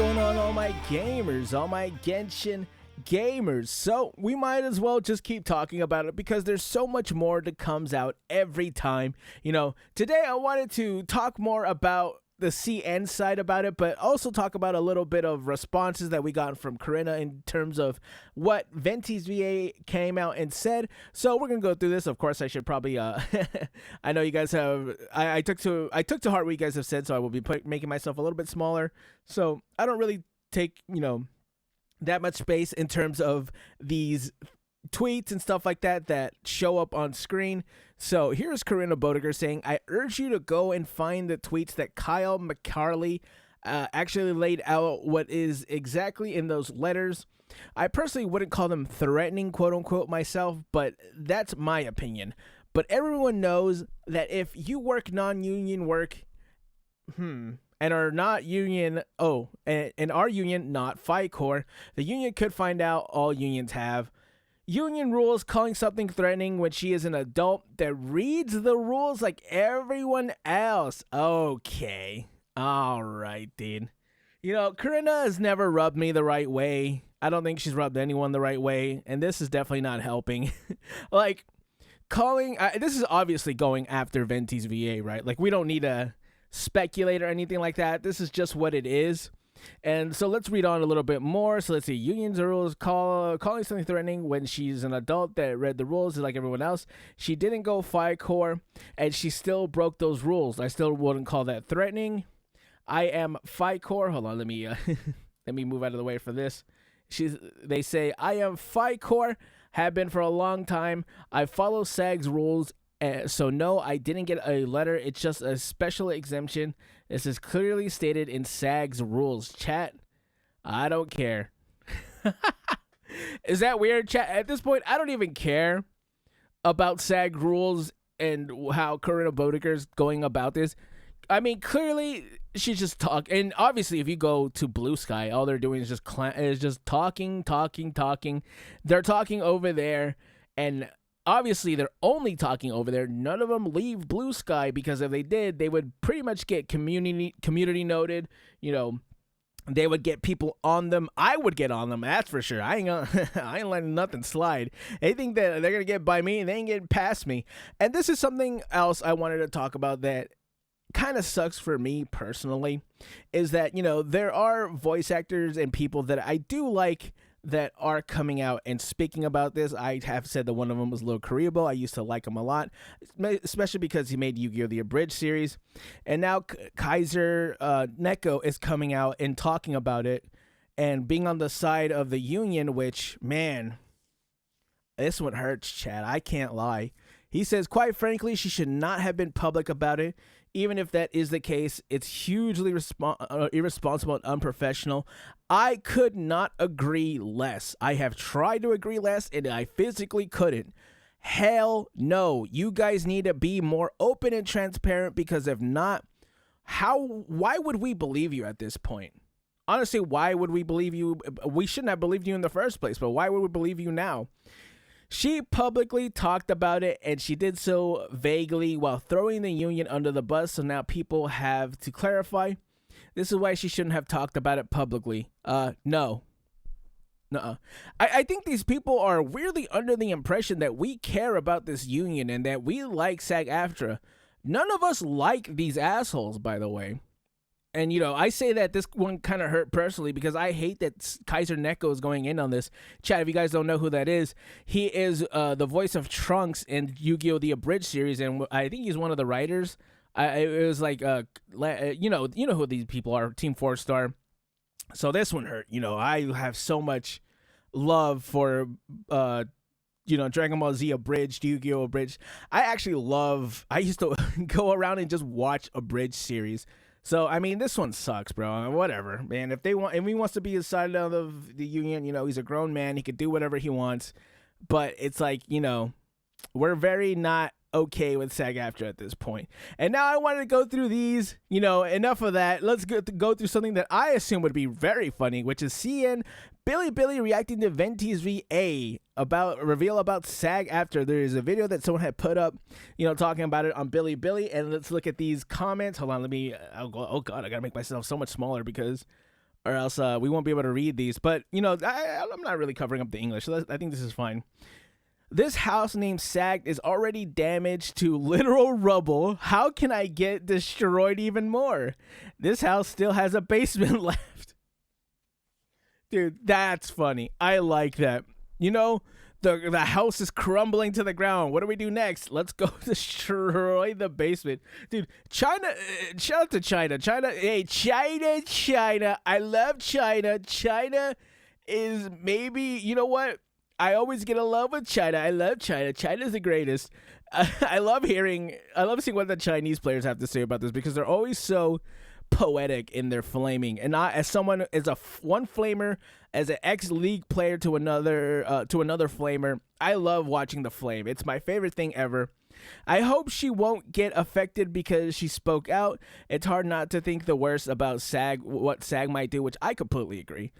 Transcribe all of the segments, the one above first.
going on, all my gamers, all my Genshin gamers? So we might as well just keep talking about it because there's so much more that comes out every time. Today I wanted to talk more about the CN side about it, but also talk about a little bit of responses that we got from Karina in terms of what Venti'S VA came out and said. So we're gonna go through this. Of course, I should probably I know you guys have I took to heart what you guys have said, so I will be making myself a little bit smaller, so I don't really take that much space in terms of these tweets and stuff like that show up on screen. So here's Karina Bodiger saying, I urge you to go and find the tweets that Kyle McCarley actually laid out what is exactly in those letters. I personally wouldn't call them threatening, quote unquote, myself, but that's my opinion. But everyone knows that if you work non-union work, and are not union, and are union, not FICOR, the union could find out. All unions have. Union rules calling something threatening when she is an adult that reads the rules like everyone else. Okay. All right, dude. Karina has never rubbed me the right way. I don't think she's rubbed anyone the right way, and this is definitely not helping. This is obviously going after Venti'S VA, right? We don't need to speculate or anything like that. This is just what it is. And so let's read on a little bit more. So let's see. Unions rules calling something threatening when she's an adult that read the rules like everyone else. She didn't go FICOR and she still broke those rules. I still wouldn't call that threatening. I am FICOR. Hold on, let me let me move out of the way for this. They say I am FICOR, have been for a long time. I follow SAG's rules. So no, I didn't get a letter. It's just a special exemption. This is clearly stated in SAG's rules. Chat, I don't care. Is that weird, chat? At this point, I don't even care about SAG rules and how Karina Bodiger's going about this. I mean, clearly she's just talking. And obviously, if you go to Blue Sky, all they're doing is just talking. They're talking over there, and obviously, they're only talking over there. None of them leave Blue Sky, because if they did, they would pretty much get community noted. They would get people on them. I would get on them, that's for sure. I ain't letting nothing slide. They think that they're gonna get by me, and they ain't getting past me. And this is something else I wanted to talk about that kind of sucks for me personally, is that there are voice actors and people that I do like that are coming out and speaking about this. I have said that one of them was Lil Karibo. I used to like him a lot, especially because he made Yu-Gi-Oh! The Abridged series. And now Kaiser Neko is coming out and talking about it and being on the side of the union, which, man, this one hurts, Chad. I can't lie. He says, quite frankly, she should not have been public about it. Even if that is the case, it's hugely irresponsible and unprofessional. I could not agree less. I have tried to agree less, and I physically couldn't. Hell no. You guys need to be more open and transparent, because if not, why would we believe you at this point? Honestly, why would we believe you? We shouldn't have believed you in the first place, but why would we believe you now? She publicly talked about it, and she did so vaguely while throwing the union under the bus, so now people have to clarify. This is why she shouldn't have talked about it publicly. No. Nuh-uh. I think these people are weirdly under the impression that we care about this union and that we like SAG-AFTRA. None of us like these assholes, by the way. And, I say that this one kind of hurt personally because I hate that Kaiser Neko is going in on this. Chat, if you guys don't know who that is, he is the voice of Trunks in Yu-Gi-Oh! The Abridged series, and I think he's one of the writers. It was like, you know who these people are, Team 4-Star. So this one hurt. I have so much love for, Dragon Ball Z Abridged, Yu-Gi-Oh! Abridged. I used to go around and just watch Abridged series. So, I mean, this one sucks, bro. Whatever, man. If he wants to be inside of the union, he's a grown man. He could do whatever he wants. But it's like, we're very not okay with SAG-AFTRA at this point. And now I wanted to go through these, enough of that. Let's go through something that I assume would be very funny, which is CN Billy reacting to Venti'S VA reveal about SAG-AFTRA. There is a video that someone had put up, talking about it on Billy, and let's look at these comments. Hold on, oh god, I gotta make myself so much smaller because or else we won't be able to read these. But I'm not really covering up the English, so I think this is fine. This house named Sag is already damaged to literal rubble. How can I get destroyed even more? This house still has a basement left. Dude, that's funny. I like that. The house is crumbling to the ground. What do we do next? Let's go destroy the basement. Dude, China, shout out to China. Hey, China. I love China. China is maybe, you know what? I always get in love with China. I love China. China's the greatest. I love seeing what the Chinese players have to say about this because they're always so poetic in their flaming. And I, as someone, as one flamer, as an ex-league player to another flamer, I love watching the flame. It's my favorite thing ever. I hope she won't get affected because she spoke out. It's hard not to think the worst about Sag, what Sag might do, which I completely agree.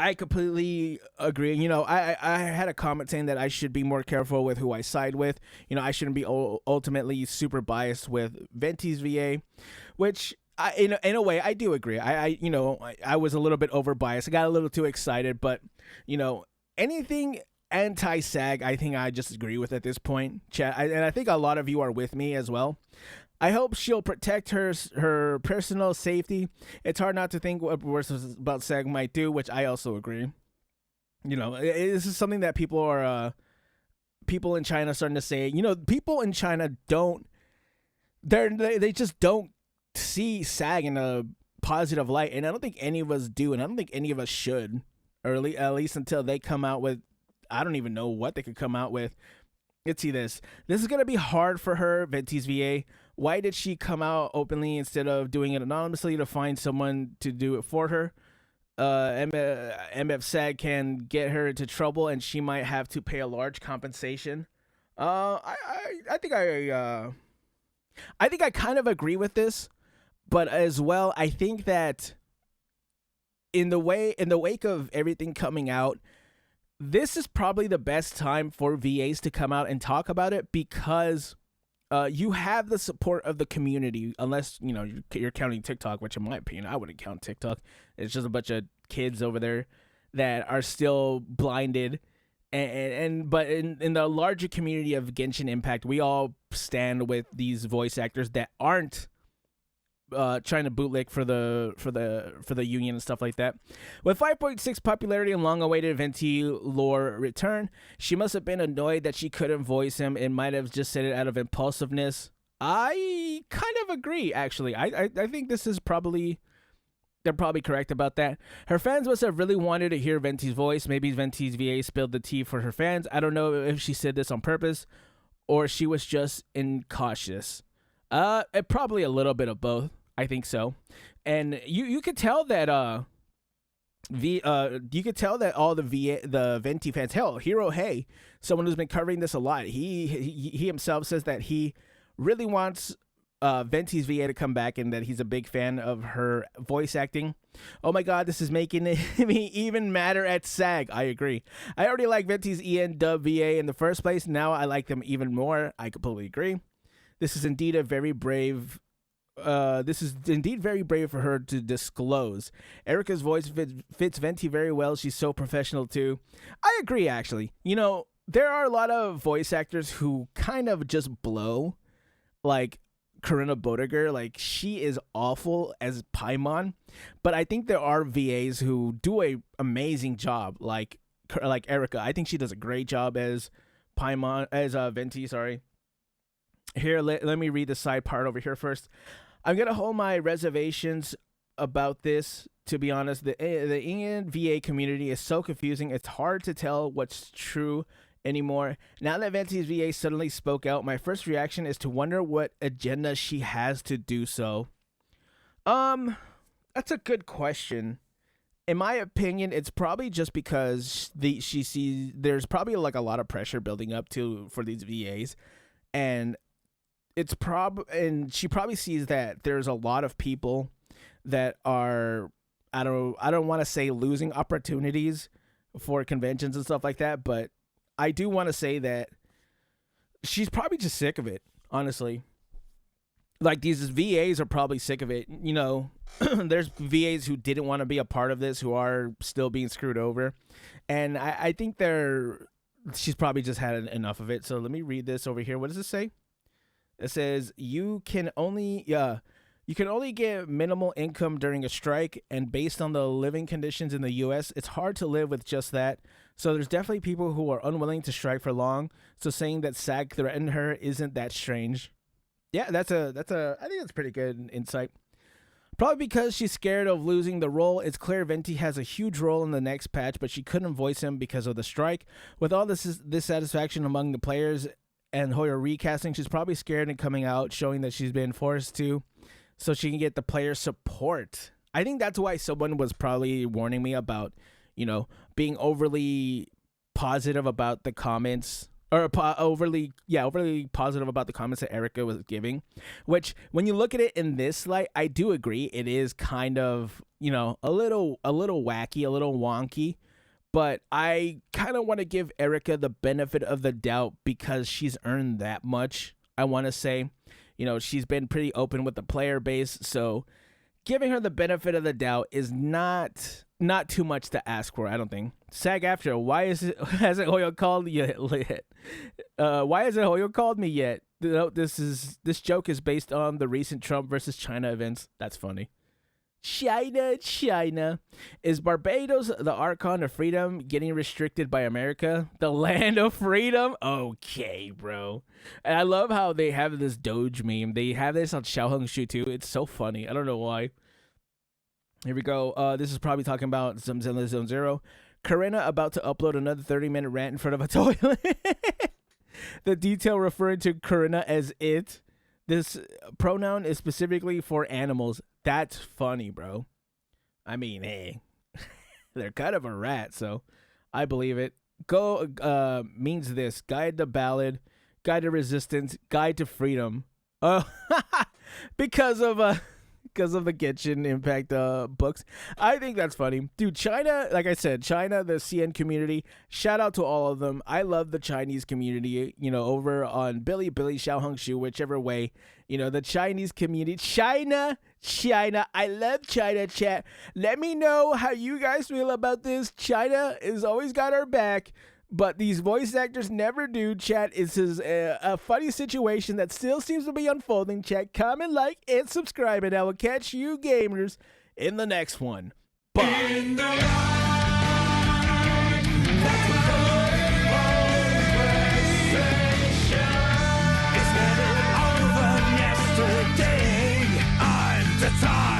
I completely agree. I had a comment saying that I should be more careful with who I side with. I shouldn't be ultimately super biased with Venti's VA, which in a way I do agree. I was a little bit over biased. I got a little too excited, but anything anti-SAG, I think I just agree with at this point, chat. And I think a lot of you are with me as well. I hope she'll protect her personal safety. It's hard not to think what worse about SAG might do, which I also agree. This is something that people in China starting to say. People in China they just don't see SAG in a positive light, and I don't think any of us do, and I don't think any of us should, or at least until they come out with, I don't even know what they could come out with. Let's see this. This is going to be hard for her, Venti's VA. Why did she come out openly instead of doing it anonymously to find someone to do it for her? MF SAG can get her into trouble and she might have to pay a large compensation. I think I kind of agree with this, but as well, I think that in the wake of everything coming out, this is probably the best time for VAs to come out and talk about it because you have the support of the community, unless you're counting TikTok, which in my opinion I wouldn't count TikTok. It's just a bunch of kids over there that are still blinded, but in the larger community of Genshin Impact, we all stand with these voice actors that aren't trying to bootleg for the union and stuff like that. With 5.6 popularity and long-awaited Venti lore return, she must have been annoyed that she couldn't voice him and might have just said it out of impulsiveness. I kind of agree, actually. I think this is they're probably correct about that. Her fans must have really wanted to hear Venti's voice. Maybe Venti's VA spilled the tea for her fans. I don't know if she said this on purpose or she was just incautious. Probably a little bit of both. I think so. And you could tell that you could tell that all the Venti fans, hell, Hero Hey, someone who's been covering this a lot, he himself says that he really wants Venti's VA to come back and that he's a big fan of her voice acting. Oh my god, this is making me even madder at SAG. I agree. I already like Venti's EN dub VA in the first place. Now I like them even more. I completely agree. This is indeed very brave for her to disclose. Erica's voice fits Venti very well. She's so professional too. I agree, actually. There are a lot of voice actors who kind of just blow, like Karina Bodiger. Like, she is awful as Paimon, but I think there are VAs who do a amazing job, like Erica. I think she does a great job as Paimon, as Venti, sorry. Here, let me read the side part over here first. I'm going to hold my reservations about this. To be honest, the Indian VA community is so confusing. It's hard to tell what's true anymore. Now that Venti's VA suddenly spoke out, my first reaction is to wonder what agenda she has to do so. That's a good question. In my opinion, it's probably just because she sees there's probably like a lot of pressure building up for these VAs, and she probably sees that there's a lot of people that are, I don't want to say losing opportunities for conventions and stuff like that, but I do want to say that she's probably just sick of it, honestly. like these VAs are probably sick of it. You know, there's VAs who didn't want to be a part of this, who are still being screwed over, and I think she's probably just had enough of it. So let me read this over here. What does it say? It says you can only get minimal income during a strike, and based on the living conditions in the U.S., it's hard to live with just that. So there's definitely people who are unwilling to strike for long. So saying that SAG threatened her isn't that strange. Yeah, I think that's pretty good insight. Probably because she's scared of losing the role. It's clear Venti has a huge role in the next patch, but she couldn't voice him because of the strike. With all this dissatisfaction among the players and Hoyo recasting, she's probably scared and coming out, showing that she's been forced to, so she can get the player support. I think that's why someone was probably warning me about, being overly positive about the comments. Or overly positive about the comments that Erica was giving, which when you look at it in this light, I do agree it is kind of, a little wacky, a little wonky, but I kind of want to give Erica the benefit of the doubt because she's earned that much. I want to say, she's been pretty open with the player base, so giving her the benefit of the doubt is not too much to ask for, I don't think. SAG-AFTRA, hasn't Hoyo called yet? Why hasn't Hoyo called me yet? This joke is based on the recent Trump versus China events. That's funny. China. Is Barbados the Archon of freedom getting restricted by America? The land of freedom? Okay, bro. And I love how they have this Doge meme. They have this on Xiaohongshu too. It's so funny. I don't know why. Here we go. This is probably talking about Zone Zero. Karina about to upload another 30-minute rant in front of a toilet. The detail referring to Karina as it. This pronoun is specifically for animals. That's funny, bro. I mean, hey, they're kind of a rat, so I believe it. Go means this: guide to ballad, guide to resistance, guide to freedom. Because of the Genshin Impact books. I think that's funny. Dude, China, like I said, China, the CN community, shout out to all of them. I love the Chinese community, over on Bilibili, Xiaohongshu, whichever way. The Chinese community. China. I love China, chat. Let me know how you guys feel about this. China has always got our back. But these voice actors never do, chat. It's a funny situation that still seems to be unfolding, chat. Comment, like, and subscribe, and I will catch you gamers in the next one. Bye. Time